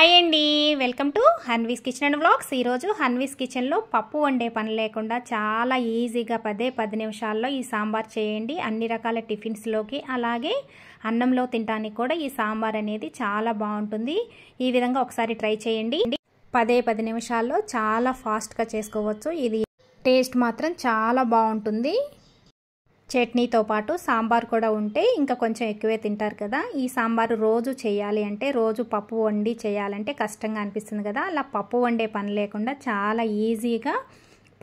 Hi అండి, welcome to Hanvi's kitchen and vlogs. ఈరోజు హన్వీస్ కిచెన్లో పప్పు వండే పని లేకుండా చాలా ఈజీగా 10 నిమిషాల్లో ఈ సాంబార్ చేయండి. అన్ని రకాల టిఫిన్స్లోకి అలాగే అన్నంలో తినడానికి కూడా ఈ సాంబార్ అనేది చాలా బాగుంటుంది. ఈ విధంగా ఒకసారి ట్రై చేయండి. 10 నిమిషాల్లో చాలా ఫాస్ట్గా చేసుకోవచ్చు. ఇది టేస్ట్ మాత్రం చాలా బాగుంటుంది. చట్నీతో పాటు సాంబార్ కూడా ఉంటే ఇంకా కొంచెం ఎక్కువే తింటారు కదా. ఈ సాంబార్ రోజు చేయాలి అంటే, రోజు పప్పు వండి చేయాలంటే కష్టంగా అనిపిస్తుంది కదా. అలా పప్పు వండే పని లేకుండా చాలా ఈజీగా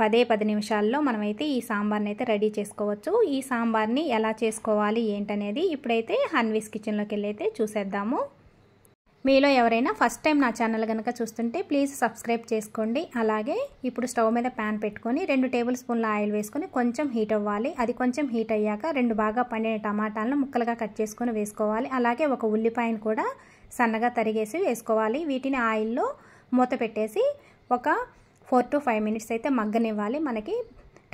10 నిమిషాల్లో మనమైతే ఈ సాంబార్ని అయితే రెడీ చేసుకోవచ్చు. ఈ సాంబార్ని ఎలా చేసుకోవాలి ఏంటనేది ఇప్పుడైతే హన్వీస్ కిచెన్లోకి వెళ్ళి అయితే చూసేద్దాము. మీలో ఎవరైనా ఫస్ట్ టైం నా ఛానల్ కనుక చూస్తుంటే ప్లీజ్ సబ్స్క్రైబ్ చేసుకోండి. అలాగే ఇప్పుడు స్టవ్ మీద ప్యాన్ పెట్టుకొని 2 టేబుల్ స్పూన్ల ఆయిల్ వేసుకొని కొంచెం హీట్ అవ్వాలి. అది కొంచెం హీట్ అయ్యాక 2 బాగా పండిన టమాటాలను ముక్కలుగా కట్ చేసుకొని వేసుకోవాలి. అలాగే ఒక ఉల్లిపాయను కూడా సన్నగా తరిగేసి వేసుకోవాలి. వీటిని ఆయిల్లో మూత పెట్టేసి ఒక 4 to 5 మినిట్స్ అయితే మగ్గనివ్వాలి. మనకి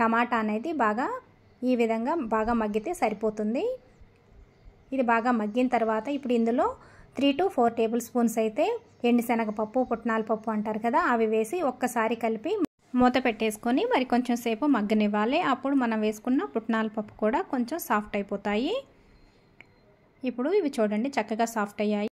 టమాటా అనేది బాగా ఈ విధంగా బాగా మగ్గితే సరిపోతుంది. ఇది బాగా మగ్గిన తర్వాత ఇప్పుడు ఇందులో 3 to 4 టేబుల్ స్పూన్స్ అయితే ఎండుశనగపప్పు, పుట్నాల పప్పు అంటారు కదా, అవి వేసి ఒక్కసారి కలిపి మూత పెట్టేసుకొని మరి కొంచెం సేపు మగ్గనివ్వాలి. అప్పుడు మనం వేసుకున్న పుట్నాల పప్పు కూడా కొంచెం సాఫ్ట్ అయిపోతాయి. ఇప్పుడు ఇవి చూడండి చక్కగా సాఫ్ట్ అయ్యాయి.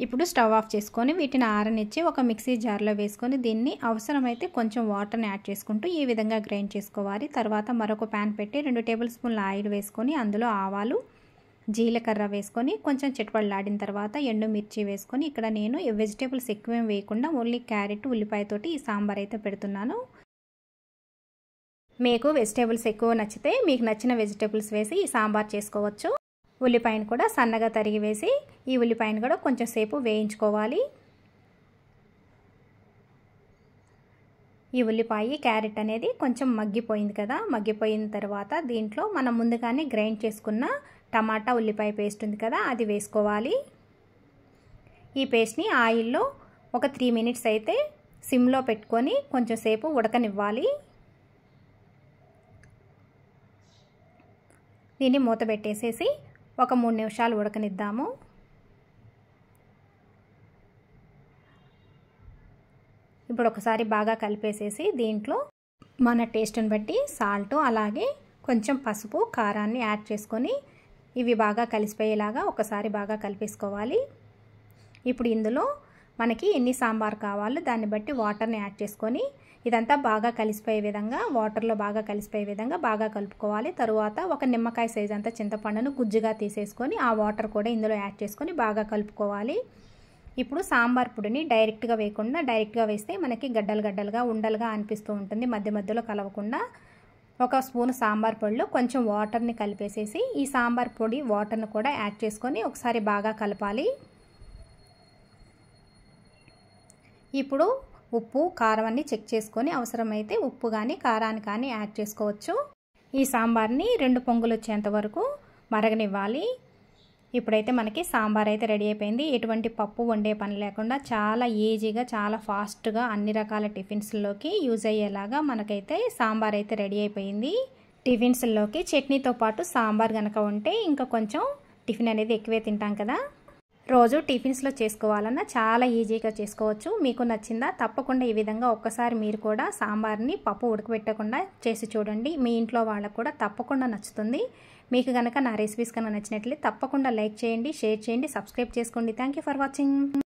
ఇప్పుడు స్టవ్ ఆఫ్ చేసుకొని వీటిని ఆరనిచ్చి ఒక మిక్సీ జార్లో వేసుకొని దీన్ని అవసరమైతే కొంచెం వాటర్ని యాడ్ చేసుకుంటూ ఈ విధంగా గ్రైండ్ చేసుకోవాలి. తర్వాత మరొక ప్యాన్ పెట్టి 2 టేబుల్ స్పూన్ల ఆయిల్ వేసుకొని అందులో ఆవాలు, జీలకర్ర వేసుకొని కొంచెం చిటపడలాడిన తర్వాత ఎండుమిర్చి వేసుకొని, ఇక్కడ నేను వెజిటేబుల్స్ ఎక్కువేం వేయకుండా ఓన్లీ క్యారెట్, ఉల్లిపాయతోటి ఈ సాంబార్ అయితే పెడుతున్నాను. మీకు వెజిటేబుల్స్ ఎక్కువ నచ్చితే మీకు నచ్చిన వెజిటేబుల్స్ వేసి ఈ సాంబార్ చేసుకోవచ్చు. ఉల్లిపాయను కూడా సన్నగా తరిగి వేసి ఈ ఉల్లిపాయను కూడా కొంచెం సేపు వేయించుకోవాలి. ఈ ఉల్లిపాయ, క్యారెట్ అనేది కొంచెం మగ్గిపోయింది కదా. మగ్గిపోయిన తర్వాత దీంట్లో మనం ముందుగానే గ్రైండ్ చేసుకున్న టమాటా ఉల్లిపాయ పేస్ట్ ఉంది కదా, అది వేసుకోవాలి. ఈ పేస్ట్ని ఆయిల్లో ఒక 3 మినిట్స్ అయితే సిమ్లో పెట్టుకొని కొంచెం సేపు ఉడకనివ్వాలి. దీన్ని మూత పెట్టేసేసి ఒక 3 నిమిషాలు ఉడకనిద్దాము. ఇప్పుడు ఒకసారి బాగా కలిపేసేసి దీంట్లో మన టేస్ట్ని బట్టి సాల్ట్ అలాగే కొంచెం పసుపు, కారాన్ని యాడ్ చేసుకొని ఇవి బాగా కలిసిపోయేలాగా ఒకసారి బాగా కలిపేసుకోవాలి. ఇప్పుడు ఇందులో మనకి ఎన్ని సాంబార్ కావాలో దాన్ని బట్టి వాటర్ని యాడ్ చేసుకొని ఇదంతా బాగా కలిసిపోయే విధంగా, వాటర్లో బాగా కలిసిపోయే విధంగా బాగా కలుపుకోవాలి. తరువాత ఒక నిమ్మకాయ సైజ్ అంతా చింతపండును గుజ్జుగా తీసేసుకొని ఆ వాటర్ కూడా ఇందులో యాడ్ చేసుకొని బాగా కలుపుకోవాలి. ఇప్పుడు సాంబార్ పొడిని డైరెక్ట్గా వేయకుండా, డైరెక్ట్గా వేస్తే మనకి గడ్డలుగా ఉండలుగా అనిపిస్తూ ఉంటుంది. మధ్య మధ్యలో కలవకుండా ఒక స్పూన్ సాంబార్ పొడిలో కొంచెం వాటర్ని కలిపేసేసి ఈ సాంబార్ పొడి వాటర్ని కూడా యాడ్ చేసుకొని ఒకసారి బాగా కలపాలి. ఇప్పుడు ఉప్పు, కారం అన్ని చెక్ చేసుకొని అవసరమైతే ఉప్పు కానీ కారాన్ని కానీ యాడ్ చేసుకోవచ్చు. ఈ సాంబార్ని 2 పొంగులు వచ్చేంత వరకు మరగనివ్వాలి. ఇప్పుడైతే మనకి సాంబార్ అయితే రెడీ అయిపోయింది. ఎటువంటి పప్పు వండే పని లేకుండా చాలా ఈజీగా, చాలా ఫాస్ట్గా అన్ని రకాల టిఫిన్స్లోకి యూజ్ అయ్యేలాగా మనకైతే సాంబార్ అయితే రెడీ అయిపోయింది. టిఫిన్స్లోకి చట్నీతో పాటు సాంబార్ కనుక ఉంటే ఇంకా కొంచెం టిఫిన్ అనేది ఎక్కువే తింటాం కదా. రోజు టిఫిన్స్లో చేసుకోవాలన్నా చాలా ఈజీగా చేసుకోవచ్చు. మీకు నచ్చిందా? తప్పకుండా ఈ విధంగా ఒక్కసారి మీరు కూడా సాంబార్ని పప్పు ఉడకబెట్టకుండా చేసి చూడండి. మీ ఇంట్లో వాళ్ళకు కూడా తప్పకుండా నచ్చుతుంది. మీకు కనుక నా రెసిపీస్ కనుక నచ్చినట్లయితే తప్పకుండా లైక్ చేయండి, షేర్ చేయండి, సబ్స్క్రైబ్ చేసుకోండి. Thank you for watching.